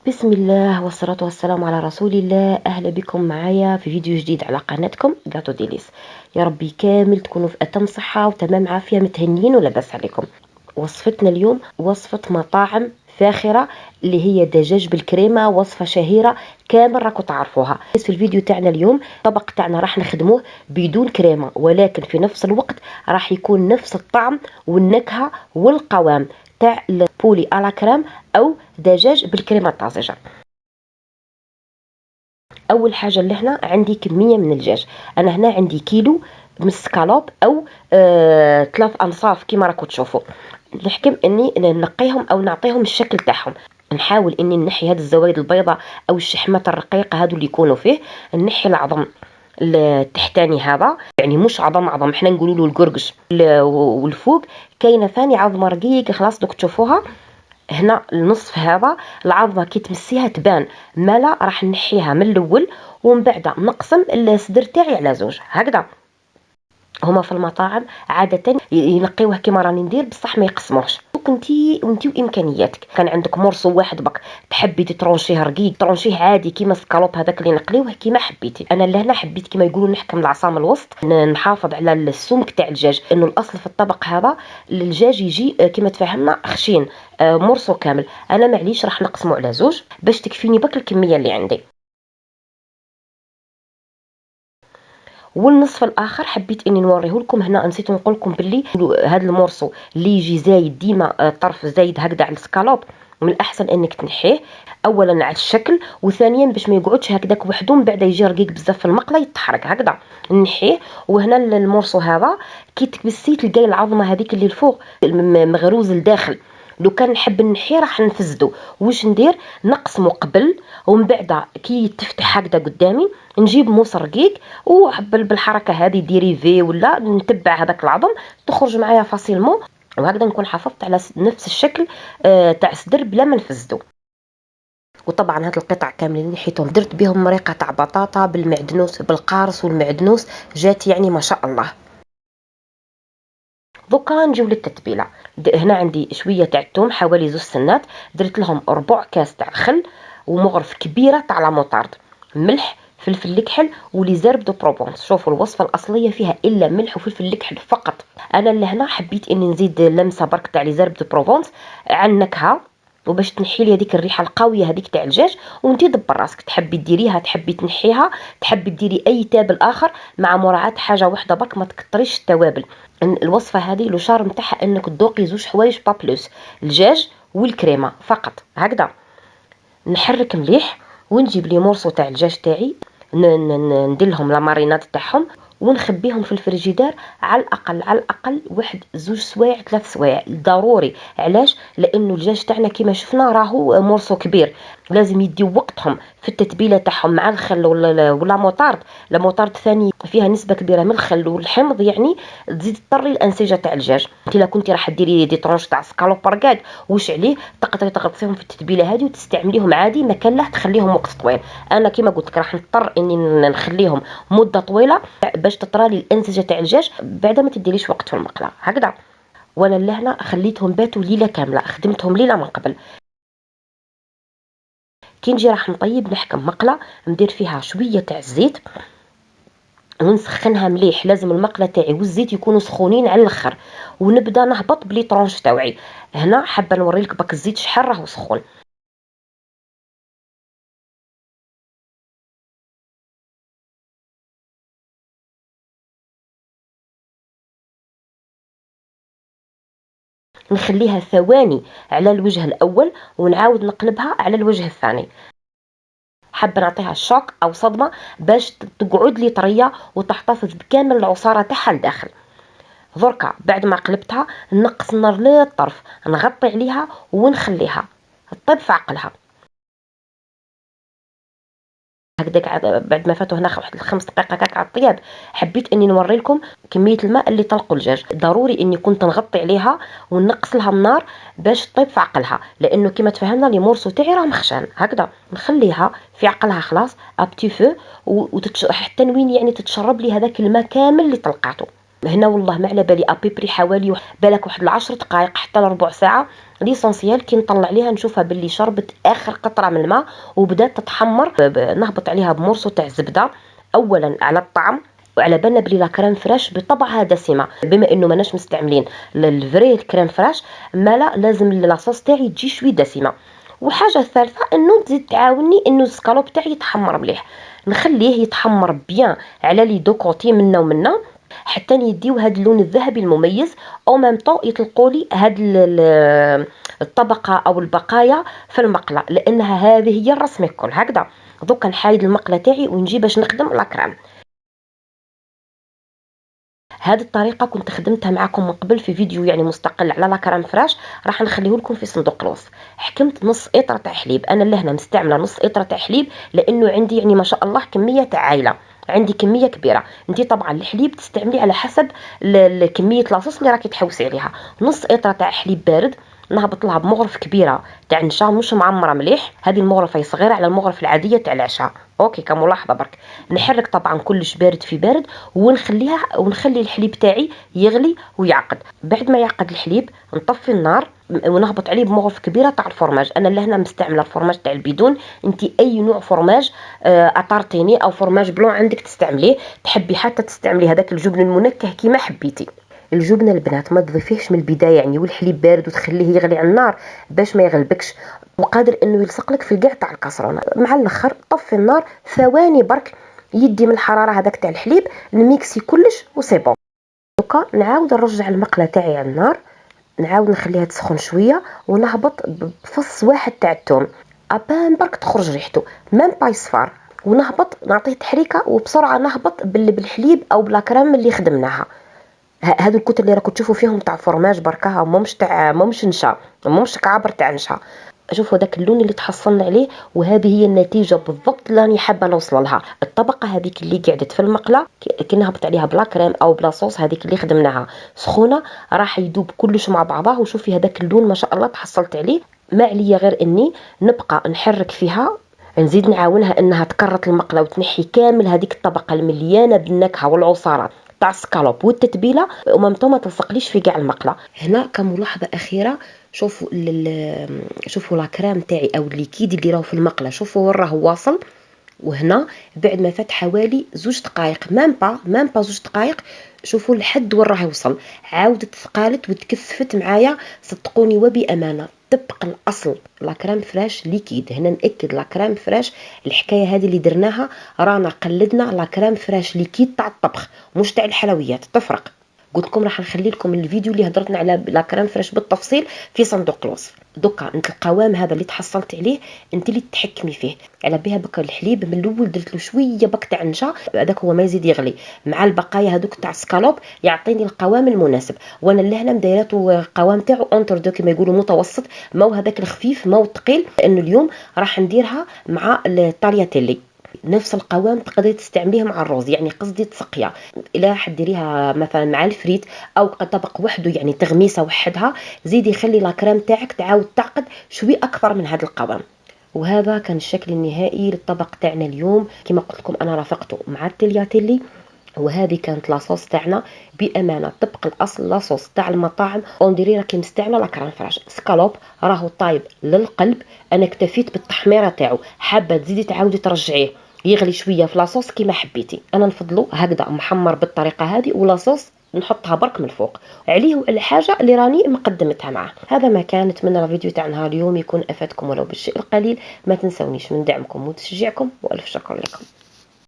بسم الله والصلاة والسلام على رسول الله. أهلا بكم معايا في فيديو جديد على قناتكم جاتو ديليس. يا ربي كامل تكونوا في أتم صحة وتمام عافية، متهنين ولاباس عليكم. وصفتنا اليوم وصفة مطاعم فاخرة اللي هي دجاج بالكريمة، وصفة شهيرة كامل راكم تعرفوها. في الفيديو تاعنا اليوم طبق تاعنا راح نخدموه بدون كريمة، ولكن في نفس الوقت راح يكون نفس الطعم والنكهة والقوام تاع البولي على كريم او دجاج بالكريمة الطازجة. اول حاجه اللي هنا عندي كميه من الدجاج. انا هنا عندي كيلو من السكالوب او 3 انصاف كيما راكم تشوفوا. نحكم اني نقيهم او نعطيهم الشكل تاعهم. نحاول اني نحي هاد الزوايد البيضاء او الشحمات الرقيقه هادو اللي يكونوا فيه. نحي العظم التحتاني هذا، يعني مش عظم احنا نقولوا له القرقش. والفوق كاينه ثاني عظمه رقيقه خلاص دوك تشوفوها. هنا النصف هذا العظمه كي تمسيها تبان مالا، راح نحيها من الاول ومن بعد نقسم الصدر تاعي على زوج هكذا. هما في المطاعم عاده ينقيوه كيما راني ندير، بصح ما يقسموهش. انتي وامكانياتك. كان عندك مرصو واحد بك تحبي ترونشيه رقيق، ترونشيه عادي كيما السكالوب هذاك اللي نقليوه كيما حبيتي. انا لهنا حبيت كيما يقولوا نحكم العصا من الوسط، نحافظ على السمك تاع الدجاج، انه الاصل في الطبق هذا الدجاج يجي كيما تفهمنا خشين. مرصو كامل. انا معليش راح نقسمه على زوج باش تكفيني بك الكميه اللي عندي. والنصف الاخر حبيت اني نوريه لكم. هنا نسيت نقول لكم باللي هذا المورسو اللي يجي زايد ديما طرف زايد هكذا على السكالوب، من الاحسن انك تنحيه اولا على الشكل، وثانيا باش ما يقعدش هكذاك وحده من بعد يجي رقيق بزاف في المقله يتحرك هكذا. نحيه. وهنا المورسو هذا كي تكبسيه تلقاي العظمه هذيك اللي الفوق مغروز لداخل. لو كان نحب نحيه راح نفزدو. واش ندير؟ نقسمه قبل ومن بعد كي تفتح هكذا قدامي نجيب موس رقيق بالحركه هذه ديري في ولا نتبع هذاك العظم تخرج معايا فاسيلمون، وهكذا نكون حافظت على نفس الشكل تاع صدر بلا ما نفزدو. وطبعا هاد القطع كاملين نحيتهم درت بهم مريقه تاع بطاطا بالمعدنوس بالقارص والمعدنوس، جات يعني ما شاء الله. دوكا نجيو للتتبيله. هنا عندي شويه تاع الثوم حوالي 2 سنات، درت لهم ربع كاس تاع خل ومغرف كبيره تاع لا موطارد، ملح فلفل الكحل وليزرب دو بروفونس. شوفوا الوصفه الاصليه فيها الا ملح وفلفل الكحل فقط. انا لهنا حبيت اني نزيد لمسه برك تاع ليزرب دو بروفونس على النكهه، وباش تنحي لي هذيك الريحه القويه هذيك تاع الدجاج. وانتي دبر راسك، تحبي ديريها تحبي تنحيها، تحبي ديري اي تابل اخر، مع مراعاه حاجه واحده برك ما تكتريش التوابل. الوصفه هذه لو شارم تاعها انك تذوقي زوج حوايج با بلوس، الدجاج والكريمه فقط هكذا. نحرك مليح ونجيب لي مورسو تاع الدجاج تاعي، ندير لهم لا ماريناد تاعهم ونخبيهم في الفريجيدار على الاقل واحد 2 سوايع 3 سوايع ضروري. علاش؟ لانه الدجاج تاعنا كما شفنا راهو مورسو كبير، لازم يديو وقتهم في التتبيله تاعهم مع الخل ولا موطارد. لا موطارد ثاني فيها نسبه كبيره من الخل والحمض، يعني تزيد تطري الانسجه تاع الدجاج. انت لا كنتي راح ديري دي طرونش تاع سكالوب رقاق واش عليه تقدري تغطسيهم في التتبيله هذه وتستعمليهم عادي، ما كان له تخليهم وقت طويل. انا كما قلت لك راح نضطر اني نخليهم مده طويله باش تطرى لي الانسجه تاع الدجاج بعد ما تديريش وقت في المقله هكذا. وانا لهنا خليتهم باتوا ليله كامله، خدمتهم ليله من قبل. كي نجي راح نطيب نحكم مقله ندير فيها شويه تاع الزيت ونسخنها مليح. لازم المقله تاعي والزيت يكونوا سخونين على الاخر، ونبدا نهبط بلي طرونش تاوعي. هنا حابه نوريلك بك الزيت شحال راهو سخون. نخليها ثواني على الوجه الاول ونعاود نقلبها على الوجه الثاني. حابه نعطيها شوك او صدمه باش تقعد لي طريه وتحتفظ بكامل العصاره تاعها لداخل. دركا بعد ما قلبتها نقص النار للطرف، نغطي عليها ونخليها طيب في عقلها هكذاك. بعد ما فاتوا هنا واحد 5 دقائق هكاك على الطياب، حبيت اني نوري لكم كميه الماء اللي طلقوا الدجاج. ضروري اني كنت نغطي عليها ونقص لها النار باش تطيب في عقلها، لانه كما تفهمنا لي مورسو تاعي راه مخشان هكذا. نخليها في عقلها خلاص ابتي فو حتى وين يعني تتشرب لي هذاك الماء كامل اللي طلقاته. هنا والله ما على بالي ابيبري حوالي بالك واحد 10 دقائق حتى لربع ساعه ليسونسيال كي نطلع عليها نشوفها باللي شربت اخر قطره من الماء وبدات تتحمر. نهبط عليها بمورسو تاع الزبده اولا على الطعم، وعلى بالنا بلي لا كريم فريش بطبعها دسمه، بما انه ماناش مستعملين الفري كريم فريش، ما لا لازم لاصوص تاعي تجي شوي دسمه. وحاجه الثالثه انه تزيد تعاوني انه السكالوب تاعي يتحمر مليح، نخليه يتحمر بيان على لي دو كوتي منا ومنا حتى يديو هذا اللون الذهبي المميز، او ميم طون يطلقوا لي هذه الطبقه او البقايا في المقله، لانها هذه هي الرسم الكل. هكذا دوكا نحايد المقله تاعي ونجي باش نخدم لا كريم. هذه الطريقه كنت خدمتها معكم من قبل في فيديو يعني مستقل على لا كريم فريش، راح نخليه لكم في صندوق الوصف. حكمت نص اطره تاع حليب، انا لهنا مستعمله نص اطره تاع حليب لانه عندي يعني ما شاء الله كميه تاع عائله، عندي كميه كبيره. انت طبعا الحليب تستعملي على حسب كميه لاصوص اللي راكي تحوسي عليها. نص اطره تاع حليب بارد، نهبط لها بمغرف كبيره تاع نشا مش معمره مليح، هذه المغرفه صغيره على المغرف العاديه تاع العشاء، اوكي كملاحظه برك. نحرك طبعا كلش بارد في بارد، ونخلي الحليب تاعي يغلي ويعقد. بعد ما يعقد الحليب نطفي النار ونهبط عليه بمغرف كبيره تاع الفرماج. انا لهنا مستعمله الفرماج تاع البيدون، انت اي نوع فرماج اطارتيني او فرماج بلون عندك تستعمليه، تحبي حتى تستعملي هذاك الجبن المنكه كيما حبيتي. الجبن البنات ما تضيفيهش من البدايه يعني والحليب بارد وتخليه يغلي على النار باش ما يغلبكش، وقادر انه يلصق لك في الكاع تاع الكاسرونه. مع الاخر طفي النار ثواني برك، يدي من الحراره هذاك تاع الحليب نميكسي كلش وسي بون. دوكا نعاود نرجع المقله تاعي على النار، نعاود نخليها تسخن شويه، ونهبط بفص واحد تاع الثوم ابان برك تخرج ريحته ميم با يصفار، ونهبط نعطيه تحريكه وبسرعه نهبط بالحليب او بلا كريم اللي خدمناها. هادو الكتل اللي راكم تشوفوا فيهم تاع فرماج بركاها ماهمش نشا، ماهمش كعبر تاع نشا. شوفوا داك اللون اللي تحصلنا عليه، وهذه هي النتيجه بالضبط اللي راني حابه نوصل لها. الطبقه هذيك اللي قعدت في المقله كي نهبط عليها بلا كريم او بلا صوص هذيك اللي خدمناها سخونه، راح يذوب كلش مع بعضه. وشوفي هذاك اللون ما شاء الله تحصلت عليه. ما عليا غير اني نبقى نحرك فيها، نزيد نعاونها انها تكرط المقله وتنحي كامل هذيك الطبقه المليانه بالنكهه والعصاره تاع السكالوب والتتبيله، ومامتو ما تلصقليش في كاع المقله. هنا كملاحظه اخيره، شوفوا لا كريم تاعي او الليكيد اللي راهو في المقله، شوفوا وين راه واصل. وهنا بعد ما فات حوالي 2 دقائق، مام با 2 دقائق، شوفوا لحد وين راه يوصل. عاودت ثقالت وتكثفت معايا، صدقوني وبامانه طبق الاصل لا كريم فريش ليكيد. هنا ناكد لا كريم فريش، الحكايه هذه اللي درناها رانا قلدنا لا كريم فريش ليكيد تاع الطبخ مش تاع الحلويات، تفرق. قلت لكم راح نخلي لكم الفيديو اللي هضرتنا على لا كريم فريش بالتفصيل في صندوق الوصف. دوكا انت القوام هذا اللي تحصلت عليه انت اللي تحكمي فيه. على بها بك الحليب من الاول درت له شويه بك تاع نشا، هذاك هو ما يزيد يغلي مع البقايا هذوك تاع سكالوب يعطيني القوام المناسب. وانا لهنا مدايرته القوام تاعو اونتر دو كما يقولوا متوسط، ماو هذاك الخفيف ماو الثقيل، لانه اليوم راح نديرها مع الطالياتيلي. نفس القوام تقدري تستعمليه مع الرز، يعني قصدي تسقيه الى حديريها مثلا مع الفريت او طبق وحده يعني تغميسه وحدها، زيدي خلي لا كريم تاعك تعاود تعقد شوي اكثر من هذا القوام. وهذا كان الشكل النهائي للطبق تاعنا اليوم. كما قلت لكم انا رافقته مع التلياتيلي، وهذه كانت لاصوص تاعنا بامانه طبق الاصل لاصوص تاع المطاعم. انديري راكي مستعمله لا كريم فريش سكالوب راهو طايب للقلب. انا اكتفيت بالتحميره تاعو، حابه تزيدي تعاودي ترجعيه يغلي شويه في لاصوص كيما حبيتي. انا نفضلو هكذا محمر بالطريقه هذه، ولاصوص نحطها برك من الفوق عليه الحاجه اللي راني مقدمتها معه. هذا ما كان، نتمنى الفيديو تاع نهار اليوم يكون افادكم ولو بالشيء القليل. ما تنسونيش من دعمكم وتشجيعكم، والف شكر لكم.